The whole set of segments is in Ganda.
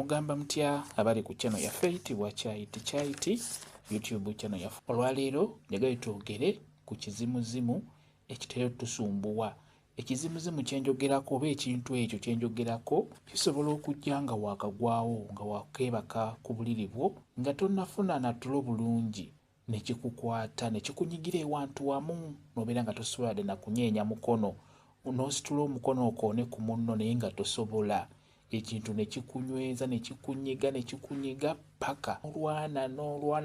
mugamba mutya abali ku channel yaffe eyitibwa Kyayiti YouTube channel yaffe. Olwaleero njagala twogere ku kizimuzimu ekitera tusumbuwa. Ekizimuzimu kyenjogerako oba ekintu ekyo kyenjogerako kisobola okujja nga wakagwawo nga wakeebaka ku buliri bwo nga tonnafuna natulo bulungi ne kikukwata ne kikunyigira ewantu wamu n'obeera nga tosobola na kunyeenya mukono n'ositula omukono okoone ku munno naye nga tosobola. Ekintu ne kikunyweza ne kikunyiga paka olwana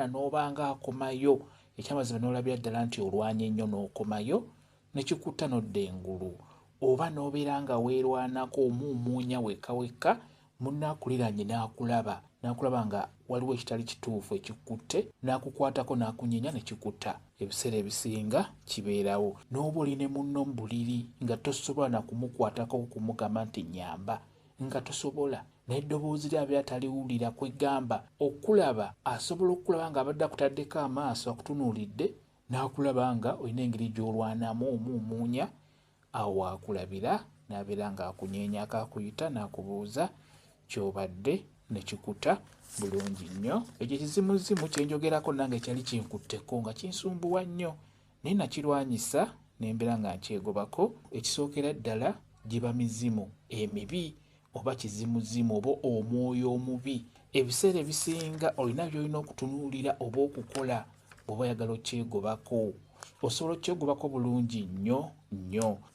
n'obanga akomayo ekyamazima n'olabira ddala nti olwanye ennyo n'okomayo ne kikutta n'odda engulu oba n'obeera nga weerwanako omuumuunya wekka munnaakuliranye n'akulaba nga waliwo ekitali kituufu ekikutte n'akukwatako n'akunyinya ne kikutta. Ebiseera ebisinga kibeerawo n'oba oli ne munno mu buliri nga tosobola na kumukwatako kumugamba nti nnyamba nga tosobola n'eddoboozi ly'abeera taliwulira kwegamba okulaba asobola okulaba nga abadde akutaddeko amaaso akutunuulidde n'akulaba nga olina engeri gy'olwanamu omuumuunya awo waakulabira n'abeera ng'akunyeenyako akuyita n'akubuuza ky'obadde ne kikuta bulungi nnyo. Ekyo kizimuzimu kyenjogerako nange kyali kinkutteko nga kinsumbuwa nnyo naye nakirwanyisa n'embeera nga nkyegobako. Ekisookera ddala giba mizimu emibi oba kizimuzimu oba omwoyo omubi. Ebiseera ebisinga olina by'olina okutunuulira oba okukola bw'oba oyagala okyegobako. Osobola okyegobako bulungi nnyo.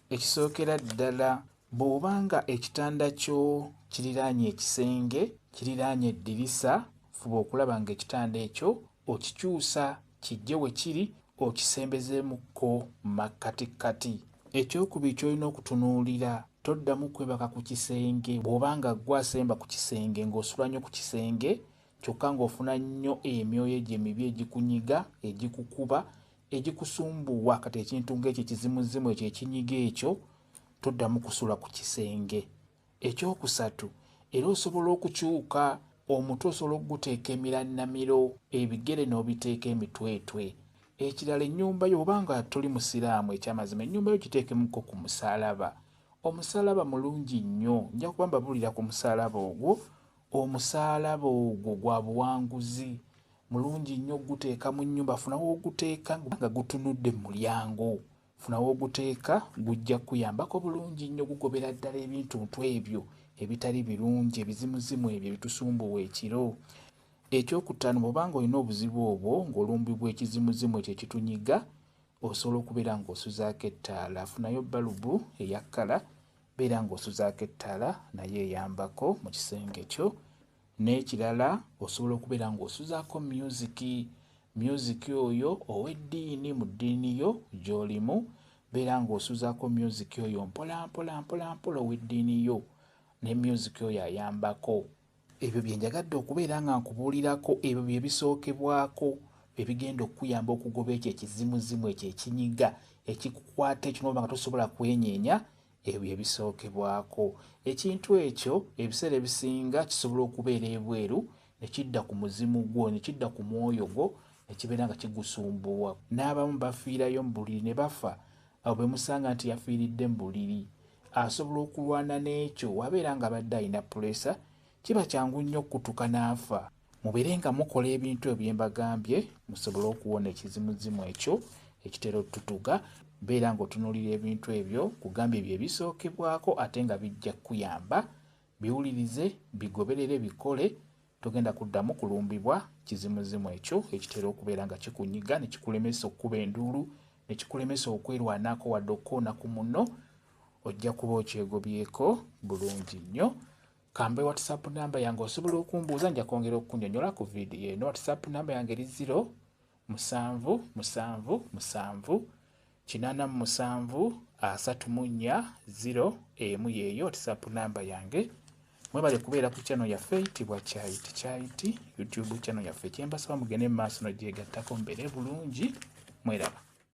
Ekisookera ddala bw'obanga ekitanda kyo kiriraanye ekisenge kiriraanye eddirisa, fuba okulaba nga ekitanda ekyo okikyusa kijje we kiri okisembezeemuko makkatikkati. Ekyokubiri ky'olina okutunuulira toddamu kwebaka ku kisenge. Bw'obanga gwasemba ku kisenge ng'osula nnyo ku kisenge kyokka ng'ofuna nnyo emyoyo egyo emibi egikunyiga egikukuba egikusumbuwa kati ekintu ng'ekyo ekizimuzimu ekyo ekinyiga ekyo toddamu kusula ku kisenge. Ekyokusatu era osobola okukyuka omutwe osobola okuguteeka emirannamiro ebigere n'obiteeka emitwetwe. Ekirala ennyumba yo obanga toli musiraamu ekyamazima ennyumba yo giteekemuko ku musaalaba. Omusaalaba mulungi nnyo nja kuba mbabuulira ku musaalaba ogwo. Omusaalaba ogwo gwa buwanguzi mulungi nnyo oguteeka mu nnyumba. Funawo oguteeka nga gutunudde mu mulyango, funawo oguteeka gujja kuyambako bulungi nnyo gugobera ddala ebintuntu ebyo ebitali birungi ebizimuzimu ebyo ebitusumbuwa ekiro. Ekyokutaano bw'obanga olina obuzibu obwo ng'olumbibwa ekizimuzimu ekyo ekitunyiga osobola okubeera ng'osuzaako ettaala. Funayo balubu eya kkala beera ng'osuzaako ettaala naye eyambako mu kisenge kyo. N'ekirala osobola okubeera ng'osuzaako myuziki oyo ow'eddiini mu ddiini yo gy'olimu beera ng'osuzaako myuziki oyo mpola ow'eddiini yo ne myuziki oyo ayambako. Ebyo bye njagadde okubeera nga nkubuulirako, ebyo bye bisookebwako ebigenda okuyamba okugoba ekyo ekizimuzimu ekyo ekinyiga ekikukwata ekyo n'oba nga tosobola kwenyeenya. Ebyo ebisookebwako ekintu ekyo ebiseera ebisinga kisobola okubeera ebweru ne kidda ku muzimu gwo ne kidda ku mwoyo gwo ne kibeera nga kigusumbuwa. N'abamu bafiirayo mu buliri ne bafa awo bwe musanga nti yafiiridde mu buliri. Asobola okulwana n'ekyo wabeera nga abadde alina pulesa kiba kyangu nnyo okutuka n'afa. Mubeere nga mukola ebintu ebyo mbagambye musobole okuwona ekizimuzimu ekyo ekitera otutuga. Beera ng'otunuulira ebintu ebyo kugambye bye bisookebwako ate nga bijja kuyamba. Biwulirize, bigoberere, bikole. Togenda kuddamu kulumbibwa kizimuzimu ekyo ekitera okubeera nga kikunyiga ne kikulemesa okkuba enduulu ne kikulemesa okwerwanako wadde okkoona ku munno. Ojja kuba okyegobyeko bulungi nnyo. Kambe WhatsApp namba yange osobola okumbuuza nja kwongera okukunnyonnyola ku vidiyo eno. WhatsApp namba yange eri 0778734 yeeyo WhatsApp namba yange. Mwebale kubeera ku channel yaffe eyitibwa Kyayiti YouTube channel yaffe. Kyembasaba mugende mu maaso n'ogyegattako mbeere bulungi. Mweraba.